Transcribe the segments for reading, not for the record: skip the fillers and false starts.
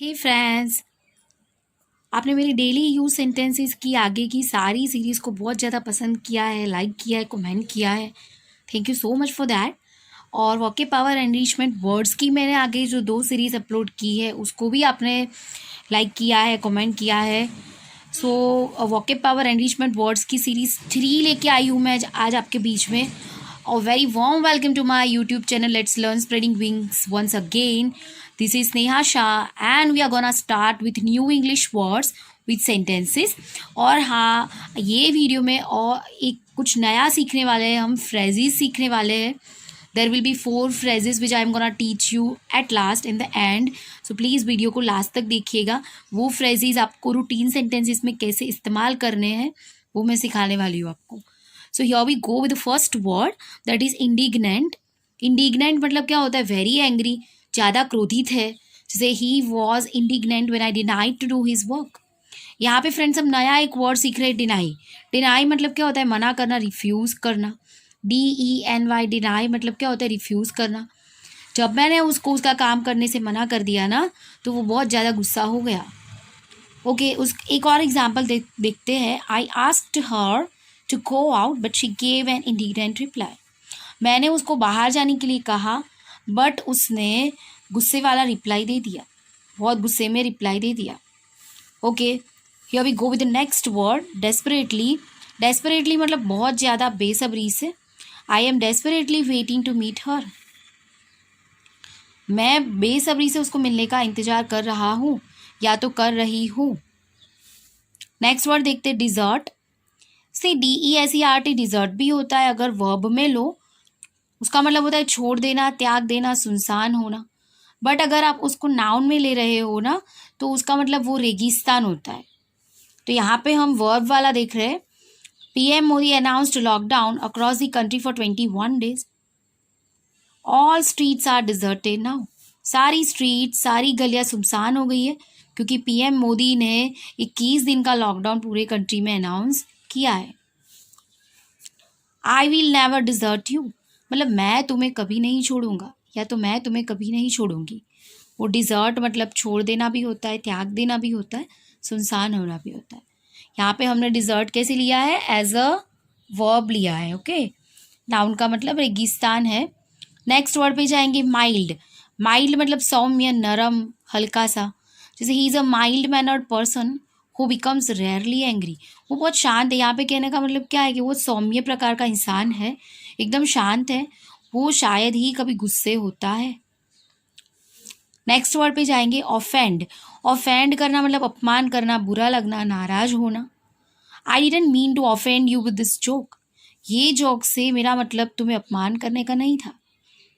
हे friends, आपने मेरी daily use sentences की आगे की सारी सीरीज़ को बहुत ज़्यादा पसंद किया है, लाइक किया है, कमेंट किया है। Thank you so much for that. और वॉके पावर एनरिचमेंट वर्ड्स की मैंने आगे जो 2 सीरीज़ अपलोड की है उसको भी आपने लाइक किया है, कमेंट किया है। सो वॉके पावर एनरिचमेंट वर्ड्स की सीरीज़ 3 लेके आई हूँ मैं आज आपके बीच में। और very warm welcome to my YouTube channel let's learn spreading wings once again. This is Neha Shah and we are gonna start with new English words with sentences। और हाँ, ये वीडियो में और एक कुछ नया सीखने वाले हैं, हम फ्रेजेस सीखने वाले हैं। There will be 4 phrases which I am gonna teach you at last in the end. So please video को लास्ट तक देखिएगा। वो फ्रेजेस आपको रूटीन सेंटेंसेस में कैसे इस्तेमाल करने हैं वो मैं सिखाने वाली हूँ आपको। So here we go with the first word that is indignant. Indignant मतलब क्या होता है? वेरी एंग्री, ज़्यादा क्रोधित है। जैसे he was indignant when I denied to do his work. यहाँ पे फ्रेंड्स हम नया एक वर्ड सीख रहे हैं, डिनाई। डिनाई मतलब क्या होता है? मना करना, रिफ्यूज़ करना। DENY डिनाई मतलब क्या होता है? रिफ्यूज़ करना। जब मैंने उसको उसका काम करने से मना कर दिया ना तो वो बहुत ज़्यादा गुस्सा हो गया। ओके, उस एक और एग्जाम्पल देखते हैं। I asked her to go out but she gave an indignant reply. मैंने उसको बाहर जाने के लिए कहा बट उसने गुस्से वाला रिप्लाई दे दिया, बहुत गुस्से में रिप्लाई दे दिया। Okay, here we go with the next word, desperately. Desperately मतलब बहुत ज़्यादा बेसब्री से। I am desperately waiting to meet her. मैं बेसब्री से उसको मिलने का इंतजार कर रहा हूँ या तो कर रही हूँ। नेक्स्ट वर्ड देखते, डिजर्ट। से DESERT डिजर्ट भी होता है अगर वर्ब में लो। उसका मतलब होता है छोड़ देना, त्याग देना, सुनसान होना। बट अगर आप उसको नाउन में ले रहे हो ना तो उसका मतलब वो रेगिस्तान होता है। तो यहाँ पे हम वर्ब वाला देख रहे हैं। PM Modi announced lockdown across the country for 21 days। All streets are deserted now. सारी स्ट्रीट, सारी गलियां सुनसान हो गई है क्योंकि PM मोदी ने 21 दिन का लॉकडाउन पूरे कंट्री में अनाउंस किया है। I will never desert you मतलब मैं तुम्हें कभी नहीं छोड़ूंगा या तो मैं तुम्हें कभी नहीं छोड़ूंगी। वो डिजर्ट मतलब छोड़ देना भी होता है, त्याग देना भी होता है, सुनसान होना भी होता है। यहाँ पे हमने डिजर्ट कैसे लिया है? एज अ वर्ब लिया है। ओके, नाउन का मतलब रेगिस्तान है। नेक्स्ट वर्ड पे जाएंगे, माइल्ड। माइल्ड मतलब सौम्य, नरम, हल्का सा। जैसे he is a mild mannered person who becomes rarely angry. वो बहुत शांत है। यहाँ पे कहने का मतलब क्या है कि वो सौम्य प्रकार का इंसान है, एकदम शांत है, वो शायद ही कभी गुस्से होता है। नेक्स्ट वर्ड पे जाएंगे, ऑफेंड। ऑफेंड करना मतलब अपमान करना, बुरा लगना, नाराज होना। I didn't mean to offend you with this joke. ये जोक से मेरा मतलब तुम्हें अपमान करने का नहीं था,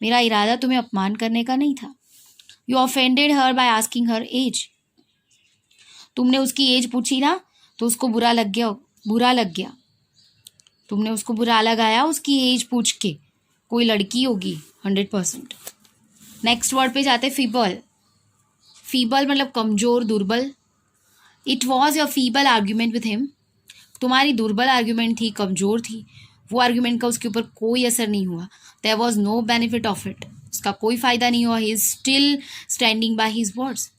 मेरा इरादा तुम्हें अपमान करने का नहीं था। You offended her by asking her age. तुमने उसकी एज पूछी ना तो उसको बुरा लग गया, बुरा लग गया। तुमने उसको बुरा लगाया उसकी एज पूछ के। कोई लड़की होगी 100%। नेक्स्ट वर्ड पे जाते, फीबल। फीबल मतलब कमज़ोर, दुर्बल। It was your feeble argument with him. तुम्हारी दुर्बल आर्ग्यूमेंट थी, कमज़ोर थी। वो आर्ग्यूमेंट का उसके ऊपर कोई असर नहीं हुआ। There was no benefit of it. उसका कोई फ़ायदा नहीं हुआ। He is still standing by his words.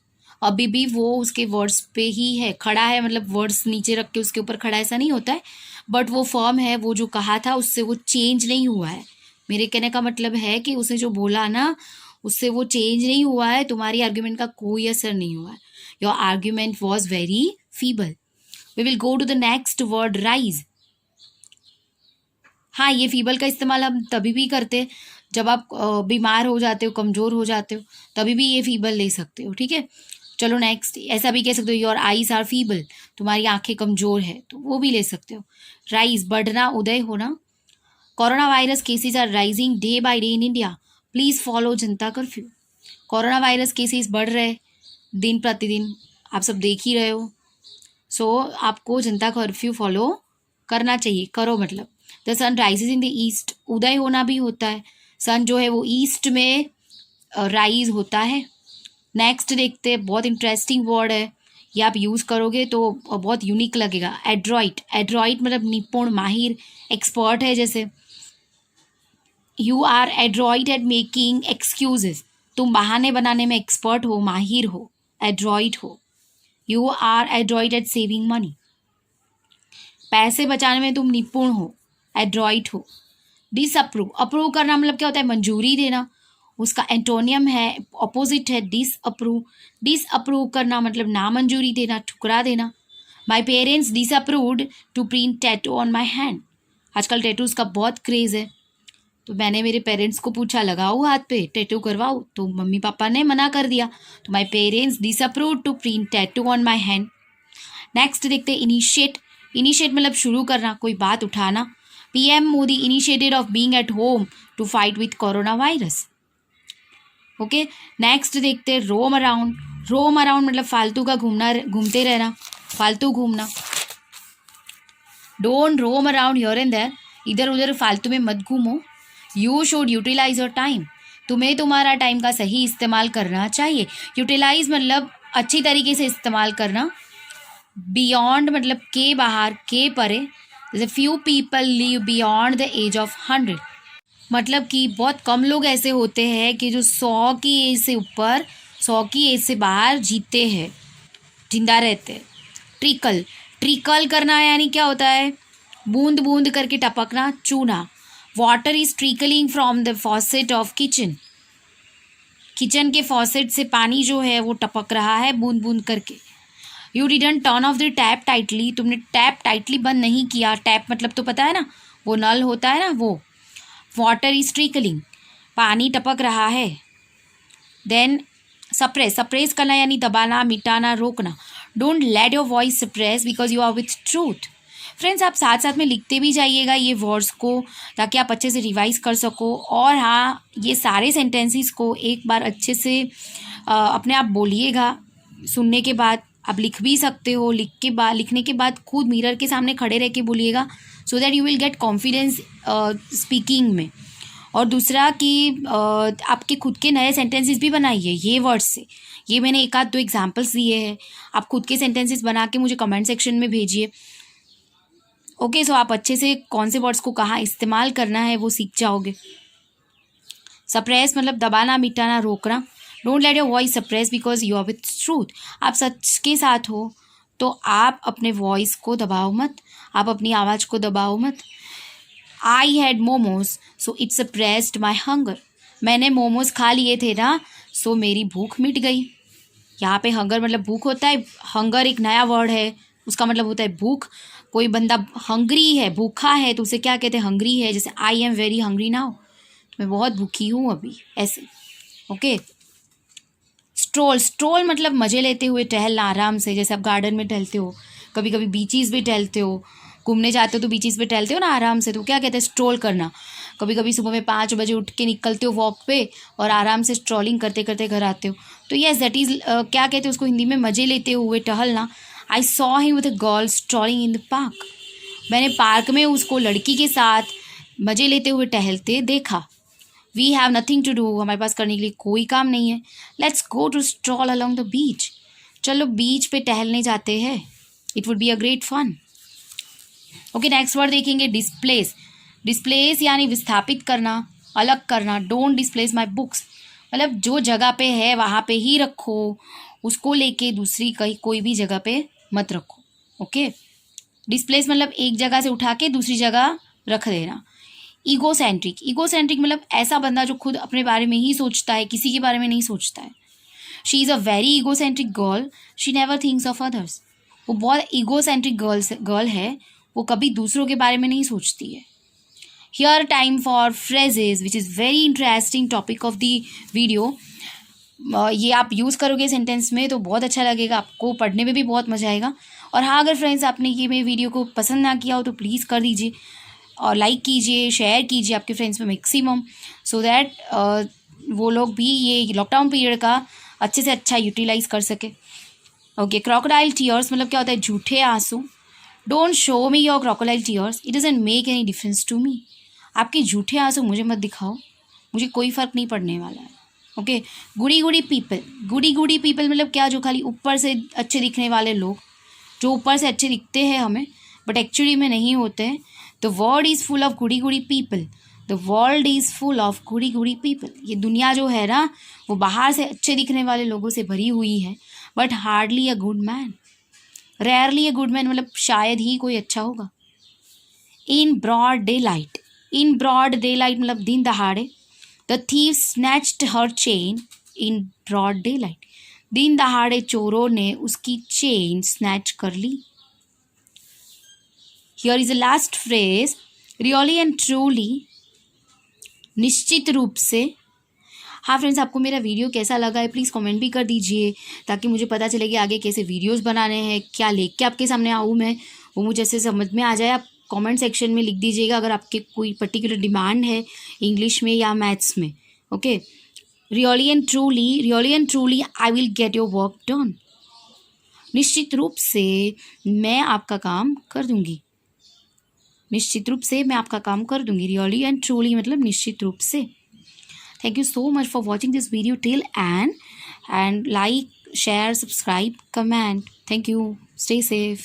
अभी भी वो उसके वर्ड्स पे ही है, खड़ा है। मतलब वर्ड्स नीचे रख के उसके ऊपर खड़ा, ऐसा नहीं होता है, बट वो फर्म है। वो जो कहा था उससे वो चेंज नहीं हुआ है। मेरे कहने का मतलब है कि उसने जो बोला ना उससे वो चेंज नहीं हुआ है। तुम्हारी आर्ग्यूमेंट का कोई असर नहीं हुआ है। Your argument was very feeble. We will go to the next word, rise. हाँ, ये फीबल का इस्तेमाल हम तभी भी करते हैं जब आप बीमार हो जाते हो, कमज़ोर हो जाते हो, तभी भी ये फीबल ले सकते हो। ठीक है, चलो नेक्स्ट। ऐसा भी कह सकते हो, योर आईज आर फीबल। तुम्हारी आंखें कमज़ोर है, तो वो भी ले सकते हो। राइज, बढ़ना, उदय होना। Corona virus cases are rising day by day in India. Please follow Janata curfew. Corona virus cases बढ़ रहे दिन प्रतिदिन, आप सब देख ही रहे हो। सो आपको जनता कर्फ्यू फॉलो करना चाहिए। करो मतलब। The sun rises in the east. उदय होना भी होता है। सन जो है वो ईस्ट में राइज होता है। नेक्स्ट देखते हैं, बहुत इंटरेस्टिंग वर्ड है, ये आप यूज़ करोगे तो बहुत यूनिक लगेगा। एड्रॉइट। एड्रॉइट मतलब निपुण, माहिर, एक्सपर्ट है। जैसे you are adroit at making excuses. तुम बहाने बनाने में एक्सपर्ट हो, माहिर हो। एड्रॉइड हो, you are adroit at saving money, पैसे बचाने में तुम निपुण हो, एड्रॉइड हो। डिसअप्रूव, अप्रूव करना मतलब क्या होता है, मंजूरी देना, उसका एंटोनियम है, ऑपोजिट है डिसअप्रूव। डिसअप्रूव करना मतलब नामंजूरी देना, ठुकरा देना। My parents disapproved to print tattoo on my hand, आजकल टैटूज का बहुत क्रेज है, तो मैंने मेरे पेरेंट्स को पूछा लगाओ हाथ पे टैटू करवाओ, तो मम्मी पापा ने मना कर दिया, तो my parents disapproved to print tattoo on my hand. Next देखते हैं इनिशिएट, इनिशिएट मतलब शुरू करना, कोई बात उठाना। PM Modi initiated of being at home to fight with corona virus. Okay, next देखते हैं रोम अराउंड, रोम अराउंड मतलब फालतू का घूमना, घूमते रहना, फालतू घूमना। Don't roam around here and there, इधर उधर फालतू में मत घूमो। You should utilize your time, तुम्हें तुम्हारा टाइम का सही इस्तेमाल करना चाहिए। यूटिलाइज मतलब अच्छी तरीके से इस्तेमाल करना। बियॉन्ड मतलब के बाहर, के परे, जैसे few people live beyond the age of 100, मतलब कि बहुत कम लोग ऐसे होते हैं कि जो 100 की एज से ऊपर, 100 की एज से बाहर जीते हैं, जिंदा रहते हैं। ट्रिकल, ट्रिकल करना यानी क्या होता है, बूंद बूंद करके टपकना, चूना। Water is trickling from the faucet of kitchen, kitchen के फॉसेट से पानी जो है वो टपक रहा है बूंद बूंद करके। You didn't turn off the tap tightly, तुमने टैप टाइटली बंद नहीं किया। टैप मतलब तो पता है ना, वो नल होता है ना वो। वाटर इज ट्रिकलिंग, पानी टपक रहा है। देन सप्रेस, सप्रेस करना यानी दबाना, मिटाना, रोकना। Don't let your voice suppress because you are with truth. Friends, आप साथ साथ में लिखते भी जाइएगा ये वर्ड्स को, ताकि आप अच्छे से रिवाइज कर सको। और हाँ, ये सारे सेंटेंसेस को एक बार अच्छे से अपने आप बोलिएगा। सुनने के बाद आप लिख भी सकते हो, लिखने के बाद खुद मिरर के सामने खड़े रह के बोलिएगा, so that you will get confidence speaking में। और दूसरा कि आपके खुद के नए सेंटेंसेस भी बनाइए ये वर्ड्स से। ये मैंने एक आध दो एग्जांपल्स दिए हैं, आप खुद के सेंटेंसेस बना के मुझे कमेंट सेक्शन में भेजिए। ओके, सो आप अच्छे से कौन से वर्ड्स को कहाँ इस्तेमाल करना है वो सीख जाओगे। सप्रेस मतलब दबाना, मिटाना, रोकना। Don't let your voice suppress because you are with truth, आप सच के साथ हो तो आप अपने वॉइस को दबाओ मत, आप अपनी आवाज़ को दबाओ मत। I had momos so it suppressed my hunger, मैंने मोमोज खा लिए थे ना, सो मेरी भूख मिट गई। यहाँ पे हंगर मतलब भूख होता है, हंगर एक नया वर्ड है, उसका मतलब होता है भूख। कोई बंदा हंग्री है, भूखा है, तो उसे क्या कहते हैं, हंग्री है। जैसे I am very hungry now, मैं बहुत भूखी हूँ अभी, ऐसे। ओके, स्ट्रोल, स्ट्रोल मतलब मज़े लेते हुए टहलना आराम से, जैसे आप गार्डन में टहलते हो, कभी कभी बीचीज़ भी टहलते हो, घूमने जाते हो तो बीचीज़ पे टहलते हो ना आराम से, तो क्या कहते हैं, स्ट्रोल करना। कभी कभी सुबह में 5 बजे उठ के निकलते हो वॉक पे और आराम से स्ट्रॉलिंग करते करते घर आते हो, तो यस दैट इज़ क्या कहते हैं उसको हिंदी में, मज़े लेते हुए टहलना। I saw him with a girl strolling in the park, मैंने पार्क में उसको लड़की के साथ मज़े लेते हुए टहलते देखा। We have nothing to do, हमारे पास करने के लिए कोई काम नहीं है। Let's go to stroll along the beach, चलो बीच पे टहलने जाते हैं, it would be a great fun. Okay, next word देखेंगे डिस्प्लेस। डिस्प्लेस यानी विस्थापित करना, अलग करना। डोंट डिस्प्लेस माई बुक्स, मतलब जो जगह पे है वहाँ पे ही रखो, उसको लेके दूसरी कहीं कोई भी जगह पे मत रखो। ओके, डिस्प्लेस मतलब एक जगह से उठा के दूसरी जगह रख देना। ईगोसेंट्रिक, ईगोसेंट्रिक मतलब ऐसा बंदा जो खुद अपने बारे में ही सोचता है, किसी के बारे में नहीं सोचता है। She is a very egocentric girl, she never thinks of others, वो बहुत ईगोसेंट्रिक गर्ल है, वो कभी दूसरों के बारे में नहीं सोचती है। Here time for phrases which is very interesting topic of the video. ये आप यूज़ करोगे सेंटेंस में तो बहुत अच्छा लगेगा, आपको पढ़ने में भी बहुत मज़ा आएगा। और हाँ, अगर फ्रेंड्स आपने ये मेरे वीडियो को पसंद ना किया हो तो प्लीज़ कर दीजिए और लाइक कीजिए, शेयर कीजिए आपके फ्रेंड्स में मैक्सिमम, सो दैट वो लोग भी ये लॉकडाउन पीरियड का अच्छे से अच्छा यूटिलाइज़ कर सके। ओके, क्रोकोडाइल टीयर्स मतलब क्या होता है, झूठे आंसू। Don't show me your crocodile tears, it doesn't make any difference to me, आपके झूठे आंसू मुझे मत दिखाओ, मुझे कोई फ़र्क नहीं पड़ने वाला है। ओके, गुडी गुडी पीपल, गुडी गुडी पीपल मतलब क्या, जो खाली ऊपर से अच्छे दिखने वाले लोग, जो ऊपर से अच्छे दिखते हैं हमें बट एक्चुअली में नहीं होते हैं। The world is full of goody goody people, the world is full of goody goody people, ये दुनिया जो है ना वो बाहर से अच्छे दिखने वाले लोगों से भरी हुई है, but hardly a good man, rarely a good man मतलब शायद ही कोई अच्छा होगा। In broad daylight, in broad daylight मतलब दिन दहाड़े, the thief snatched her chain in broad daylight, दिन दहाड़े चोरों ने उसकी चेन स्नैच कर ली। Here is the last phrase, really and truly, निश्चित रूप से। हाँ फ्रेंड्स, आपको मेरा वीडियो कैसा लगा है प्लीज़ कमेंट भी कर दीजिए, ताकि मुझे पता चले कि आगे कैसे वीडियोस बनाने हैं, क्या लेके आपके सामने आऊँ मैं, वो मुझे ऐसे समझ में आ जाए। आप कमेंट सेक्शन में लिख दीजिएगा अगर आपके कोई पर्टिकुलर डिमांड है इंग्लिश में या मैथ्स में। Okay, really and truly I will get your work done, निश्चित रूप से मैं आपका काम कर दूंगी, निश्चित रूप से मैं आपका काम कर दूंगी। रियली एंड ट्रूली मतलब निश्चित रूप से। Thank you so much for watching this video till end, and like, share, subscribe, comment. Thank you. Stay safe.